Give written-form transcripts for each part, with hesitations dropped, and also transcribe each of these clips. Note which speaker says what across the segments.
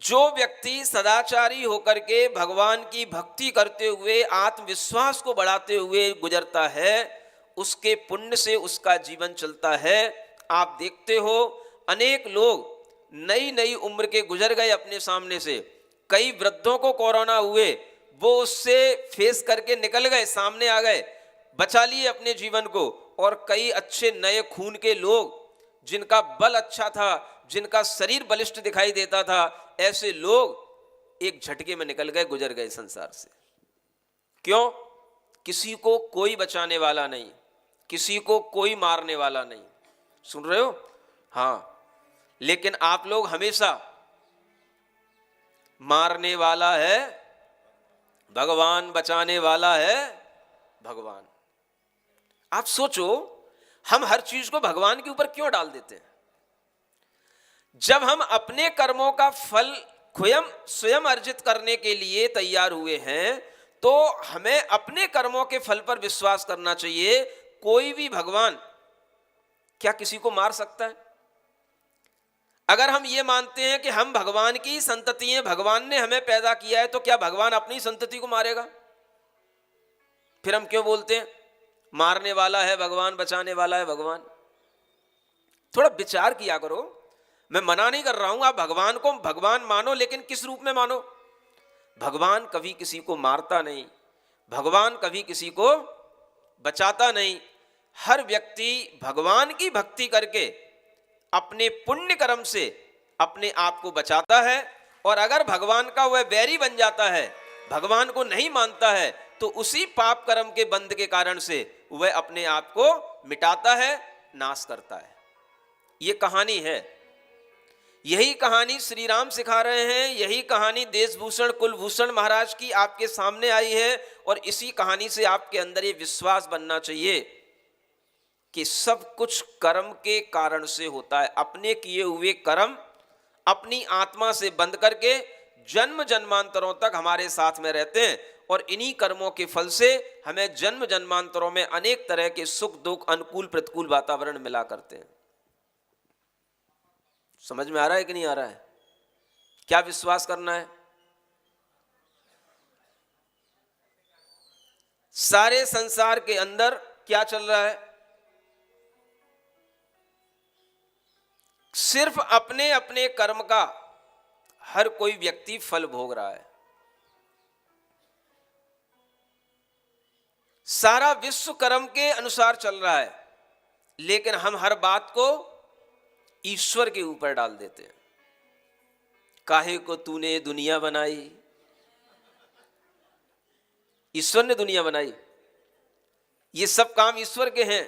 Speaker 1: जो व्यक्ति सदाचारी होकर के भगवान की भक्ति करते हुए आत्मविश्वास को बढ़ाते हुए गुजरता है, उसके पुण्य से उसका जीवन चलता है। आप देखते हो अनेक लोग नई नई उम्र के गुजर गए अपने सामने से। कई वृद्धों को कोरोना हुए, वो उससे फेस करके निकल गए, सामने आ गए, बचा लिए अपने जीवन को। और कई अच्छे नए खून के लोग जिनका बल अच्छा था, जिनका शरीर बलिष्ठ दिखाई देता था, ऐसे लोग एक झटके में निकल गए, गुजर गए संसार से। क्यों? किसी को कोई बचाने वाला नहीं, किसी को कोई मारने वाला नहीं। सुन रहे हो? हाँ, लेकिन आप लोग हमेशा मारने वाला है भगवान, बचाने वाला है भगवान। आप सोचो, हम हर चीज को भगवान के ऊपर क्यों डाल देते हैं? जब हम अपने कर्मों का फल स्वयं अर्जित करने के लिए तैयार हुए हैं, तो हमें अपने कर्मों के फल पर विश्वास करना चाहिए। कोई भी भगवान क्या किसी को मार सकता है? अगर हम ये मानते हैं कि हम भगवान की संतति हैं, भगवान ने हमें पैदा किया है, तो क्या भगवान अपनी संतति को मारेगा? फिर हम क्यों बोलते हैं मारने वाला है भगवान, बचाने वाला है भगवान? थोड़ा विचार किया करो। मैं मना नहीं कर रहा हूं, आप भगवान को भगवान मानो, लेकिन किस रूप में मानो? भगवान कभी किसी को मारता नहीं, भगवान कभी किसी को बचाता नहीं। हर व्यक्ति भगवान की भक्ति करके अपने पुण्य कर्म से अपने आप को बचाता है। और अगर भगवान का वह बैरी बन जाता है, भगवान को नहीं मानता है, तो उसी पाप कर्म के बंध के कारण से वह अपने आप को मिटाता है, नाश करता है। यह कहानी है, यही कहानी श्री राम सिखा रहे हैं, यही कहानी देशभूषण कुलभूषण महाराज की आपके सामने आई है। और इसी कहानी से आपके अंदर ये विश्वास बनना चाहिए कि सब कुछ कर्म के कारण से होता है। अपने किए हुए कर्म अपनी आत्मा से बंद करके जन्म जन्मांतरों तक हमारे साथ में रहते हैं, और इन्हीं कर्मों के फल से हमें जन्म जन्मांतरों में अनेक तरह के सुख दुख, अनुकूल प्रतिकूल वातावरण मिला करते हैं। समझ में आ रहा है कि नहीं आ रहा है? क्या विश्वास करना है? सारे संसार के अंदर क्या चल रहा है? सिर्फ अपने अपने कर्म का हर कोई व्यक्ति फल भोग रहा है। सारा विश्व कर्म के अनुसार चल रहा है, लेकिन हम हर बात को ईश्वर के ऊपर डाल देते हैं। काहे को तूने दुनिया बनाई? ईश्वर ने दुनिया बनाई, ये सब काम ईश्वर के हैं।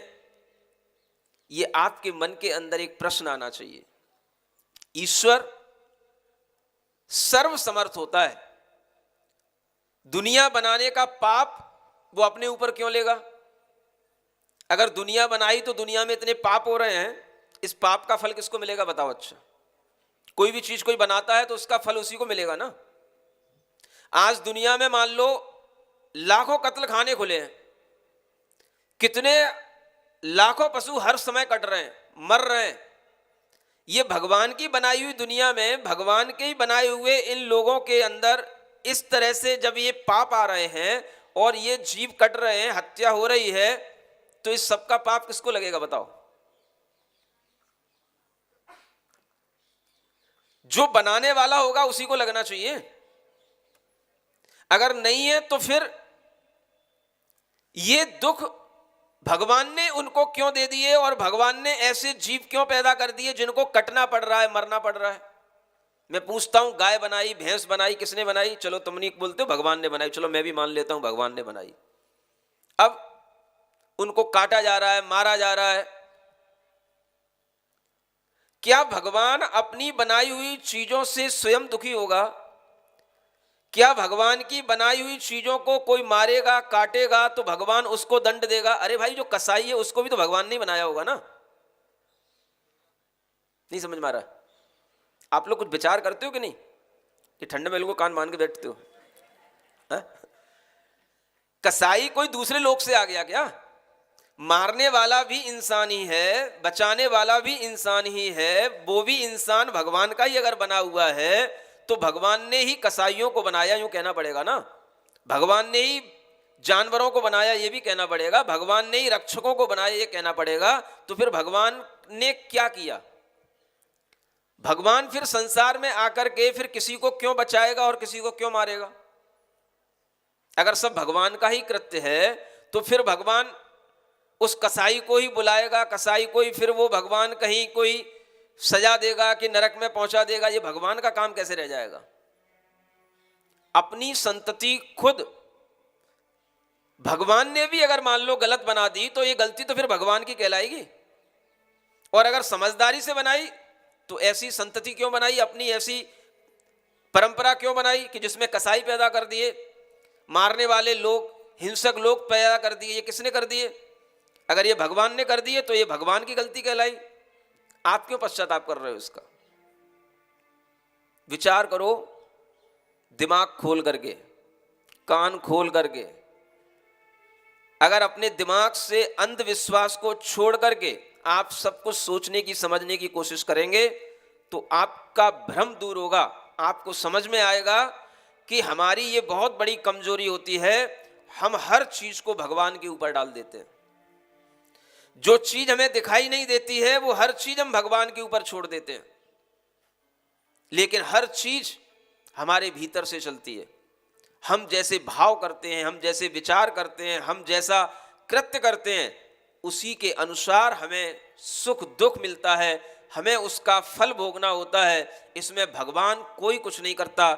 Speaker 1: ये आपके मन के अंदर एक प्रश्न आना चाहिए। ईश्वर सर्वसमर्थ होता है, दुनिया बनाने का पाप वो अपने ऊपर क्यों लेगा? अगर दुनिया बनाई तो दुनिया में इतने पाप हो रहे हैं, इस पाप का फल किसको मिलेगा बताओ? अच्छा, कोई भी चीज कोई बनाता है तो उसका फल उसी को मिलेगा ना। आज दुनिया में मान लो लाखों कत्ल खाने खुले हैं, कितने लाखों पशु हर समय कट रहे हैं, मर रहे हैं। ये भगवान की बनाई हुई दुनिया में, भगवान के ही बनाए हुए इन लोगों के अंदर इस तरह से जब ये पाप आ रहे हैं और ये जीव कट रहे हैं, हत्या हो रही है, तो इस सब का पाप किसको लगेगा बताओ? जो बनाने वाला होगा उसी को लगना चाहिए। अगर नहीं है तो फिर ये दुख भगवान ने उनको क्यों दे दिए, और भगवान ने ऐसे जीव क्यों पैदा कर दिए जिनको कटना पड़ रहा है, मरना पड़ रहा है? मैं पूछता हूं, गाय बनाई, भैंस बनाई, किसने बनाई? चलो तुम नहीं बोलते हो भगवान ने बनाई, चलो मैं भी मान लेता हूं भगवान ने बनाई। अब उनको काटा जा रहा है, मारा जा रहा है। क्या भगवान अपनी बनाई हुई चीजों से स्वयं दुखी होगा? क्या भगवान की बनाई हुई चीजों को कोई मारेगा, काटेगा तो भगवान उसको दंड देगा? अरे भाई, जो कसाई है उसको भी तो भगवान ने बनाया होगा ना। नहीं समझ में आ रहा? आप लोग कुछ विचार करते हो कि नहीं, कि ठंडे में लोगों को कान मान के बैठते हो? हा? कसाई कोई दूसरे लोग से आ गया क्या? मारने वाला भी इंसान ही है, बचाने वाला भी इंसान ही है। वो भी इंसान भगवान का ही अगर बना हुआ है, तो भगवान ने ही कसाईयों को बनाया, यूं कहना पड़ेगा ना। भगवान ने ही जानवरों को बनाया, ये भी कहना पड़ेगा। भगवान ने ही रक्षकों को बनाया, ये कहना पड़ेगा। तो फिर भगवान ने क्या किया? भगवान फिर संसार में आकर के फिर किसी को क्यों बचाएगा और किसी को क्यों मारेगा? अगर सब भगवान का ही कृत्य है तो फिर भगवान उस कसाई को ही बुलाएगा, कसाई को ही फिर वो भगवान कहीं कोई सजा देगा कि नरक में पहुंचा देगा। ये भगवान का काम कैसे रह जाएगा? अपनी संतति खुद भगवान ने भी अगर मान लो गलत बना दी तो ये गलती तो फिर भगवान की कहलाएगी। और अगर समझदारी से बनाई तो ऐसी संतति क्यों बनाई, अपनी ऐसी परंपरा क्यों बनाई कि जिसमें कसाई पैदा कर दिए, मारने वाले लोग, हिंसक लोग पैदा कर दिए। ये किसने कर दिए? अगर ये भगवान ने कर दिए तो ये भगवान की गलती कहलाई। आप क्यों पश्चाताप कर रहे हो इसका? विचार करो, दिमाग खोल करके, कान खोल करके। अगर अपने दिमाग से अंधविश्वास को छोड़ करके आप सब कुछ सोचने की, समझने की कोशिश करेंगे तो आपका भ्रम दूर होगा। आपको समझ में आएगा कि हमारी ये बहुत बड़ी कमजोरी होती है, हम हर चीज को भगवान के ऊपर डाल देते हैं। जो चीज हमें दिखाई नहीं देती है वो हर चीज हम भगवान के ऊपर छोड़ देते हैं। लेकिन हर चीज हमारे भीतर से चलती है। हम जैसे भाव करते हैं, हम जैसे विचार करते हैं, हम जैसा कृत्य करते हैं, उसी के अनुसार हमें सुख दुख मिलता है, हमें उसका फल भोगना होता है। इसमें भगवान कोई कुछ नहीं करता।